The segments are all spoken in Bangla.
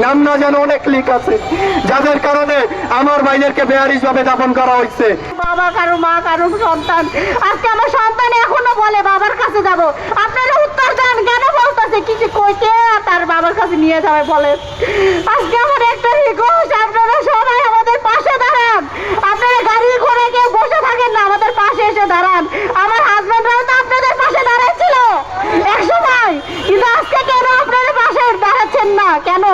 নাম না যেন অনেক লিক আছে, যাদের কারণে আমার ভাইদেরকে বেয়ারিশ ভাবে দাফন করা হয়েছে। বাবা কারো মা কারো সন্তান, আজকে আমার সন্তান এখনো বলে বাবার কাছে যাব। আপনারা উত্তর দেন, কেন বলতেছে কিছু কইতে তার বাবার কাছে নিয়ে যাবে বলে। আজকে আমার একটা রিকোয়েস্ট, আপনারা সবাই আমাদের পাশে দাঁড়ান। আপনারা গাড়ি ঘোড়া কেউ বসে থাকেন না, আমাদের পাশে এসে দাঁড়ান। আমার হাজবেন্ডরাও তো আপনাদের পাশে দাঁড়াচ্ছিল এক সময়, কিন্তু আজকে কেন আপনারা পাশে দাঁড়াচ্ছেন না? কেন?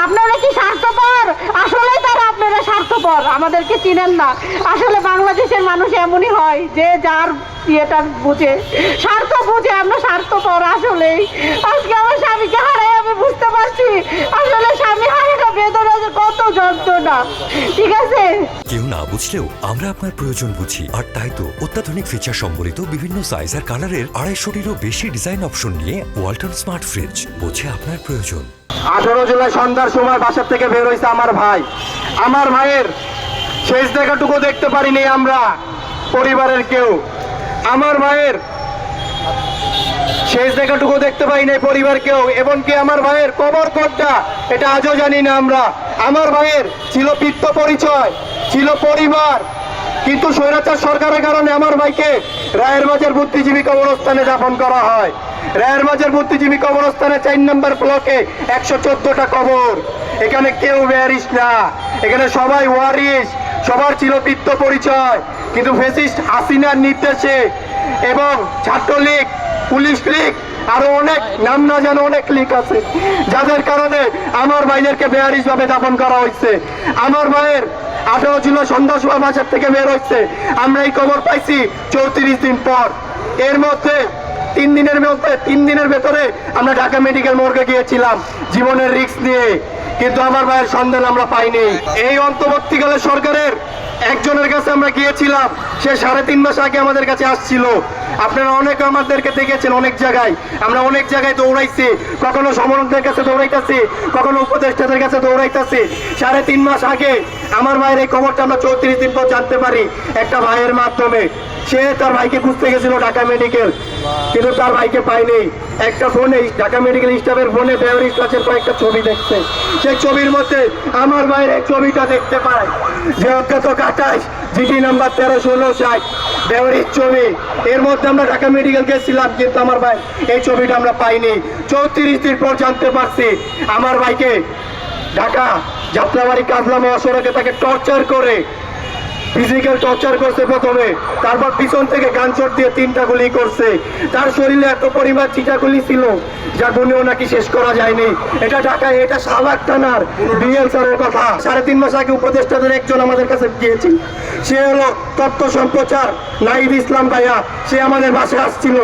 আপনারা কি স্বার্থপর? আসলেই তারা আপনারা স্বার্থপর, আমাদেরকে চিনেন না। আসলে বাংলাদেশের মানুষ এমনই হয়, যে যার ইয়েটা বুঝে, স্বার্থ বুঝে। আমরা স্বার্থপর আসলেই। আজকে আমার স্বামীকে হারাই আমি বুঝতে পারছি আসলে স্বামী হারানো বেদনা যে কত যন্ত্রণা। ঠিক আছে, কেউ না বুঝলেও আমরা আপনার প্রয়োজন বুঝি, আর তাই তো অত্যাধুনিক ফিচার সম্বলিত বিভিন্ন সাইজ আর কালারের 250-টিরও বেশি ডিজাইন অপশন নিয়ে ওয়ালটন স্মার্ট ফ্রিজ বোঝে আপনার প্রয়োজন। 18 জুলাই সন্ধ্যার সময় বাসার থেকে বের হয়েছে আমার ভাই। আমার ভাইয়ের শেষ দেখাটুকু দেখতে পারিনি আমরা পরিবারের কেউ। আমার ভাইয়ের শেষ দেখাটুকু দেখতে পাই নাই পরিবার কেউ, এমনকি আমার ভাইয়ের কবর কোনটা এটা আজও জানি না আমরা। আমার ভাইয়ের ছিল পিত্ত পরিচয়, ছিল পরিবার, কিন্তু স্বৈরাচার সরকারের কারণে আমার ভাইকে রায়ের মাঝের বুদ্ধিজীবী কবরস্থানে দাফন করা হয়। রায়ের মাঝের বুদ্ধিজীবী কবরস্থানে 4 নম্বর ব্লকে 114টা কবর। এখানে কেউ বেয়ারিশ না, এখানে সবাই ওয়ারিশ, সবার ছিল পিত্ত পরিচয়। কিন্তু ফ্যাসিস্ট হাসিনার নির্দেশে এবং ছাত্রলীগ, পুলিশ লীগ, আরো অনেক নাম না যেন অনেক লীগ আছে, যাদের কারণে আমার ভাইদেরকে বেয়ারিশ ভাবে দাফন করা হয়েছে। আমার ভাইয়ের 18 জুলাই সন্ধ্যা সময় বাসার থেকে বের হচ্ছে, আমরা এই খবর পাইছি 34 দিন পর। এর মধ্যে 3 দিনের ভেতরে আমরা ঢাকা মেডিকেল মর্গে গিয়েছিলাম জীবনের রিস্ক নিয়ে, কিন্তু আমার ভাইয়ের সন্ধান আমরা পাইনি। এই অন্তর্বর্তীকালে সরকারের একজনের কাছে আমরা গিয়েছিলাম, সে 3.5 মাস আগে আমাদের কাছে আসছিল। আপনারা অনেকে আমাদেরকে দেখেছেন অনেক জায়গায়, আমরা অনেক জায়গায় দৌড়াইছি, কখনো সমন্বয়কদের কাছে দৌড়াইতেছি, কখনো উপদেষ্টাদের কাছে দৌড়াইতেছি। 3.5 মাস আগে আমার ভাইয়ের এই খবরটা আমরা 34 দিন পর জানতে পারি একটা ভাইয়ের মাধ্যমে। সে তার ভাইকে খুঁজতে গেছিল ঢাকা মেডিকেল, কিন্তু তার ভাইকে পায়নি। একটা ফোনে ঢাকা মেডিকেল স্টাফের ফোনে বেয়ারিশ ক্লাসের কয়েকটা ছবি দেখছে, সেই ছবির মধ্যে আমার ভাইয়ের এই ছবিটা দেখতে পায়, যে অজ্ঞাত 28 জিডি নাম্বার 131660 বেয়ারিশ ছবি। এর মধ্যে আমরা ঢাকা মেডিকেল গেছিলাম, কিন্তু আমার ভাই এই ছবিটা আমরা পাইনি। 34 দিন পর জানতে পারছি আমার ভাইকে ঢাকা যাত্রাবাড়ি কাজলা মহাসড়কে তাকে টর্চার করে, ফিজিক্যাল টর্চার করছে প্রথমে, তারপর পিছন থেকে গানচট দিয়ে 3টা গুলি করছে। তার শরীরে এত পরিমাণ চিটা গুলি ছিল যা গুনেও নাকি শেষ করা যায়নি। এটা ঢাকায়, এটা শাহবাগ থানার বিএল স্যারের কথা। 3.5 মাস আগে উপদেষ্টাদের একজন আমাদের কাছে গিয়েছি, সে হলো তথ্য সম্প্রচার নাহিদ ইসলাম ভাইয়া, সে আমাদের বাসায় আসছিল।